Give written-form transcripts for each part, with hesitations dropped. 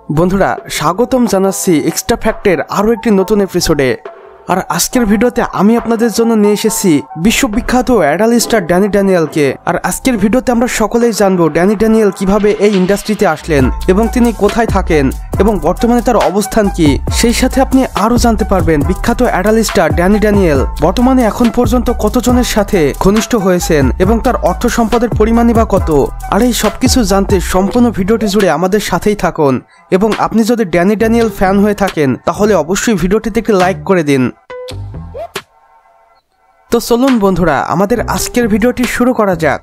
বন্ধুরা স্বাগতম জানাচ্ছি এক্সট্রা ফ্যাক্টের আরো একটি নতুন এপিসোডে। আর আজকের ভিডিওতে আমি আপনাদের জন্য নিয়ে এসেছি বিশ্ববিখ্যাত অ্যাডাল স্টার ড্যানি ড্যানিয়েলকে। আর আজকের ভিডিওতে আমরা সকলেই জানবো ড্যানি ড্যানিয়েল কিভাবে এই ইন্ডাস্ট্রিতে আসলেন এবং তিনি কোথায় থাকেন এবং বর্তমানে তার অবস্থান কি। সেই সাথে আপনি আরো জানতে পারবেন বিখ্যাত অ্যাডাল স্টার ড্যানি ড্যানিয়েল বর্তমানে এখন পর্যন্ত কতজনের সাথে ঘনিষ্ঠ হয়েছেন এবং তার অর্থ সম্পদের পরিমাণই বা কত। আর এই সবকিছু জানতে সম্পূর্ণ ভিডিওটি জুড়ে আমাদের সাথেই থাকুন এবং আপনি যদি ড্যানি ড্যানিয়েল ফ্যান হয়ে থাকেন তাহলে অবশ্যই ভিডিওটিতে একটি লাইক করে দিন। তো চলুন বন্ধুরা আমাদের আজকের ভিডিওটি শুরু করা যাক।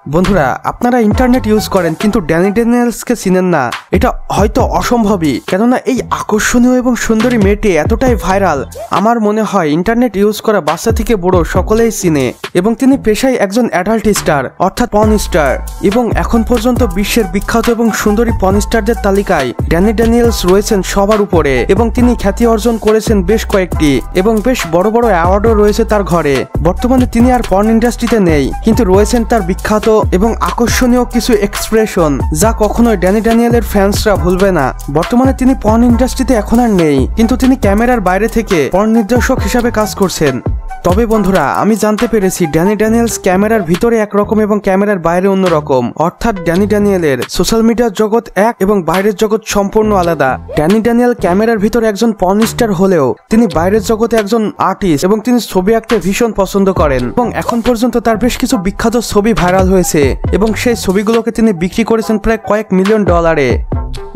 বন্ধুরা আপনারা ইন্টারনেট ইউজ করেন কিন্তু ড্যানি ড্যানিয়েলসকে চিনেন না, এটা হয়তো অসম্ভবই, কেননা এই আকর্ষণীয় এবং সুন্দরী মেয়েটি এতটাই ভাইরাল আমার মনে হয় ইন্টারনেট ইউজ করা বাচ্চা থেকে বড় সকলেই চিনে। এবং তিনি পেশায় একজন অ্যাডাল্ট স্টার অর্থাৎ পর্ন স্টার এবং এখন পর্যন্ত বিশ্বের বিখ্যাত এবং সুন্দরী পর্ন স্টারদের তালিকায় ড্যানি ড্যানিয়েলস রয়েছেন সবার উপরে এবং তিনি খ্যাতি অর্জন করেছেন বেশ কয়েকটি এবং বেশ বড় বড় অ্যাওয়ার্ডও রয়েছে তার ঘরে। বর্তমানে তিনি আর পর্ন ইন্ডাস্ট্রিতে নেই কিন্তু রয়েছেন তার বিখ্যাত এবং আকর্ষণীয় কিছু এক্সপ্রেশন যা কখনোই ড্যানি ড্যানিয়েলের ফ্যান্সরা ভুলবে না। বর্তমানে তিনি পর্ন ইন্ডাস্ট্রিতে এখন আর নেই কিন্তু তিনি ক্যামেরার বাইরে থেকে পর্ন নির্দেশক হিসাবে কাজ করছেন। তবে বন্ধুরা আমি জানতে পেরেছি ড্যানি ড্যানিয়েলস ক্যামেরার ভিতরে একরকম এবং ক্যামেরার বাইরে অন্যরকম, অর্থাৎ ড্যানি ড্যানিয়েলের সোশ্যাল মিডিয়ার জগৎ এক এবং বাইরের জগৎ সম্পূর্ণ আলাদা। ড্যানি ড্যানিয়েল ক্যামেরার ভিতরে একজন পর্ন স্টার হলেও তিনি বাইরের জগতে একজন আর্টিস্ট এবং তিনি ছবি আঁকতে ভীষণ পছন্দ করেন এবং এখন পর্যন্ত তার বেশ কিছু বিখ্যাত ছবি ভাইরাল হয়েছে এবং সেই ছবিগুলোকে তিনি বিক্রি করেছেন প্রায় কয়েক মিলিয়ন ডলারে।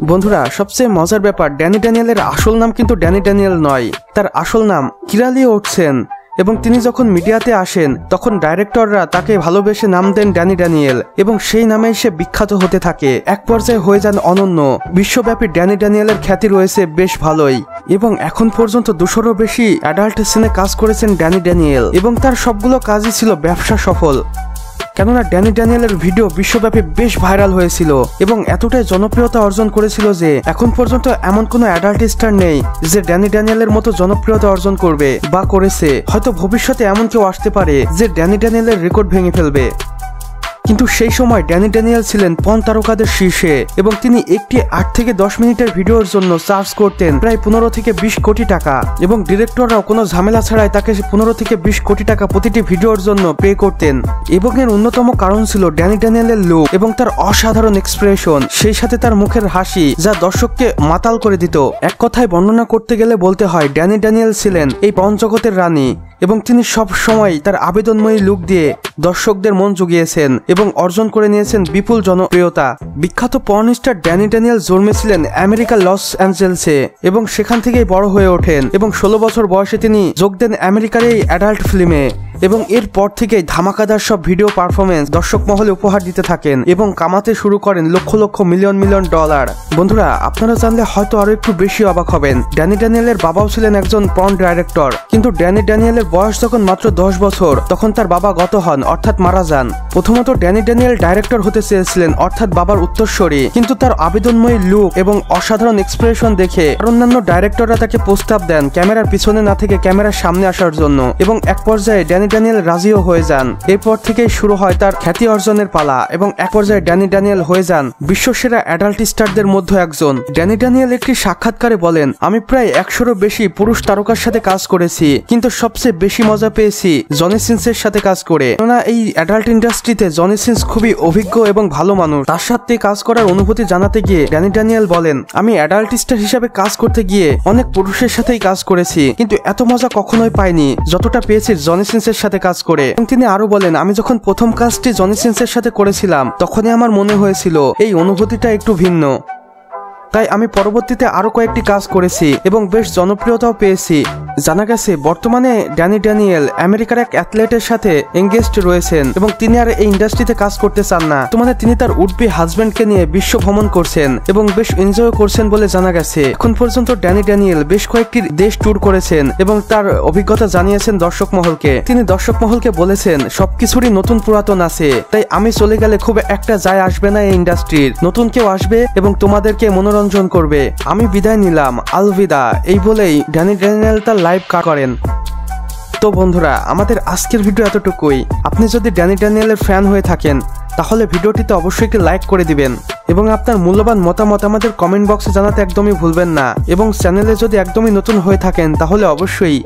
বন্ধুরা সবচেয়ে মজার ব্যাপার ড্যানি ড্যানিয়েলের আসল নাম কিন্তু ড্যানি ড্যানিয়েল নয়, তার আসল নাম কিরালি ওটসেন এবং তিনি যখন মিডিয়াতে আসেন তখন ডাইরেক্টররা তাকে ভালোবেসে নাম দেন ড্যানি ড্যানিয়েল এবং সেই নামেই সে বিখ্যাত হতে থাকে। এক পর্যায়ে হয়ে যান অনন্য। বিশ্বব্যাপী ড্যানি ড্যানিয়েলের খ্যাতি রয়েছে বেশ ভালোই এবং এখন পর্যন্ত 200-রও বেশি অ্যাডাল্ট সিনে কাজ করেছেন ড্যানি ড্যানিয়েল এবং তার সবগুলো কাজই ছিল ব্যবসা সফল, কেননা ড্যানি ড্যানিয়েলের ভিডিও বিশ্বব্যাপী বেশ ভাইরাল হয়েছিল এবং এতটাই জনপ্রিয়তা অর্জন করেছিল যে এখন পর্যন্ত এমন কোনো অ্যাডাল্ট স্টার নেই যে ড্যানি ড্যানিয়েলের মতো জনপ্রিয়তা অর্জন করবে বা করেছে। হয়তো ভবিষ্যতে এমন কেউ আসতে পারে যে ড্যানি ড্যানিয়েলের রেকর্ড ভেঙে ফেলবে, কিন্তু সেই সময় ড্যানি ড্যানিয়েল ছিলেন পর্ন তারকাদের শীর্ষে এবং তিনি একটি 8 থেকে 10 মিনিটের ভিডিওর জন্য চার্জ করতেন প্রায় 15 থেকে 20 কোটি টাকা এবং ডিরেক্টররাও কোনো ঝামেলা ছাড়াই তাকে 15 থেকে 20 কোটি টাকা প্রতিটি ভিডিওর জন্য পে করতেন। এবং এর অন্যতম কারণ ছিল ড্যানি ড্যানিয়েলের লুক এবং তার অসাধারণ এক্সপ্রেশন, সেই সাথে তার মুখের হাসি যা দর্শককে মাতাল করে দিত। এক কথায় বর্ণনা করতে গেলে বলতে হয় ড্যানি ড্যানিয়েল ছিলেন এই পর্ন জগতের রানী এবং তিনি সব সময় তার আবেদনময়ী লুক দিয়ে দর্শকদের মন জুগিয়েছেন এবং অর্জন করে নিয়েছেন বিপুল জনপ্রিয়তা। বিখ্যাত পর্ন স্টার ড্যানি ড্যানিয়েল জন্মেছিলেন আমেরিকার লস অ্যাঞ্জেলসে এবং সেখান থেকেই বড় হয়ে ওঠেন এবং 16 বছর বয়সে তিনি যোগ দেন আমেরিকার এই অ্যাডাল্ট ফিল্মে এবং এরপর থেকেই ধামাকাদার সব ভিডিও পারফরমেন্স দর্শক মহলে উপহার দিতে থাকেন এবং কামাতে শুরু করেন lakh lakh million million dollar. বন্ধুরা আপনারা জানলে হয়তো আরো একটু বেশি অবাক হবেন, ড্যানি ড্যানিয়েলের বাবাও ছিলেন একজন পর্ন ডাইরেক্টর, কিন্তু ড্যানি ড্যানিয়েলের বয়স যখন মাত্র 10 বছর তখন তার বাবা গত হন অর্থাৎ মারা যান। প্রথমত ড্যানি ড্যানিয়েল ডাইরেক্টর হতে চেয়েছিলেন অর্থাৎ বাবার উত্তরসূরি, কিন্তু তার আবেদনময়ী লুক এবং অসাধারণ এক্সপ্রেশন দেখে অন্যান্য ডাইরেক্টররা তাকে প্রস্তাব দেন ক্যামেরার পিছনে না থেকে ক্যামেরার সামনে আসার জন্য এবং এক পর্যায়ে ড্যানি ড্যানিয়েল রাজিও হয়ে যান। এরপর থেকেই শুরু হয় তার খ্যাতি অর্জনের পালা এবং এক পর্যায়ে ড্যানি ড্যানিয়েল হয়ে যান বিশ্বসেরা অ্যাডাল্ট স্টারদের মধ্যে একজন। ড্যানি ড্যানিয়েল একটি সাক্ষাৎকারে বলেন, আমি প্রায় 100-রও বেশি পুরুষ তারকার সাথে কাজ করেছি কিন্তু সবচেয়ে বেশি মজা পেয়েছি জনি সিন্সের সাথে কাজ করে, কেননা এই অ্যাডাল্ট ইন্ডাস্ট্রিতে জনি সিন্স খুবই অভিজ্ঞ এবং ভালো মানুষ। তার সাথে কাজ করার অনুভূতি জানাতে গিয়ে ড্যানি ড্যানিয়েল বলেন, আমি অ্যাডাল্ট স্টার হিসাবে কাজ করতে গিয়ে অনেক পুরুষের সাথেই কাজ করেছি কিন্তু এত মজা কখনোই পাইনি যতটা পেয়েছি জনি সিন্সের সাথে কাজ করে। এবং তিনি আরো বলেন, আমি যখন প্রথম কাজটি জনি সিন্সের সাথে করেছিলাম তখনই আমার মনে হয়েছিল এই অনুভূতিটা একটু ভিন্ন, তাই আমি পরবর্তীতে আরো কয়েকটি কাজ করেছি এবং বেশ জনপ্রিয়তাও পেয়েছি। জানা গেছে বর্তমানে ড্যানি ড্যানিয়েল আমেরিকার এক অ্যাথলেটের সাথে এঙ্গেজড রয়েছেন এবং তিনি আর এই ইন্ডাস্ট্রিতে কাজ করতে চান না। বর্তমানে তিনি তার উডবি হাজবেন্ডকে নিয়ে বিশ্ব ভ্রমণ করছেন এবং বেশ এনজয় করছেন বলে জানা গেছে। এখন পর্যন্ত ড্যানি ড্যানিয়েল বেশ কয়েকটি দেশ ট্যুর করেছেন এবং তার অভিজ্ঞতা জানিয়েছেন দর্শক মহলকে। তিনি দর্শক মহলকে বলেছেন সবকিছুরই নতুন পুরাতন আছে, তাই আমি চলে গেলে খুব একটা যায় আসবে না এই ইন্ডাস্ট্রির, নতুন কেউ আসবে এবং তোমাদেরকে মনোরঞ্জন করবে, আমি বিদায় নিলাম, আলবিদা। এই বলেই ড্যানি ড্যানিয়েল তার লাইভ কাট করেন। তো বন্ধুরা আমাদের আজকের ভিডিও এতটুকুই। আপনি যদি ড্যানি ড্যানিয়েলের ফ্যান হয়ে থাকেন তাহলে ভিডিওটিতে অবশ্যই একটি লাইক করে দিবেন এবং আপনার মূল্যবান মতামত আমাদের কমেন্ট বক্সে জানাতে একদমই ভুলবেন না। এবং চ্যানেলে যদি একদমই নতুন হয়ে থাকেন তাহলে অবশ্যই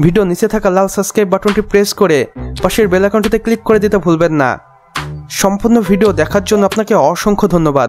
ভিডিও নিচে থাকা লাল সাবস্ক্রাইব বাটনটি প্রেস করে পাশের বেল আইকনটিতে ক্লিক করে দিতে ভুলবেন না। সম্পূর্ণ ভিডিও দেখার জন্য আপনাকে অসংখ্য ধন্যবাদ।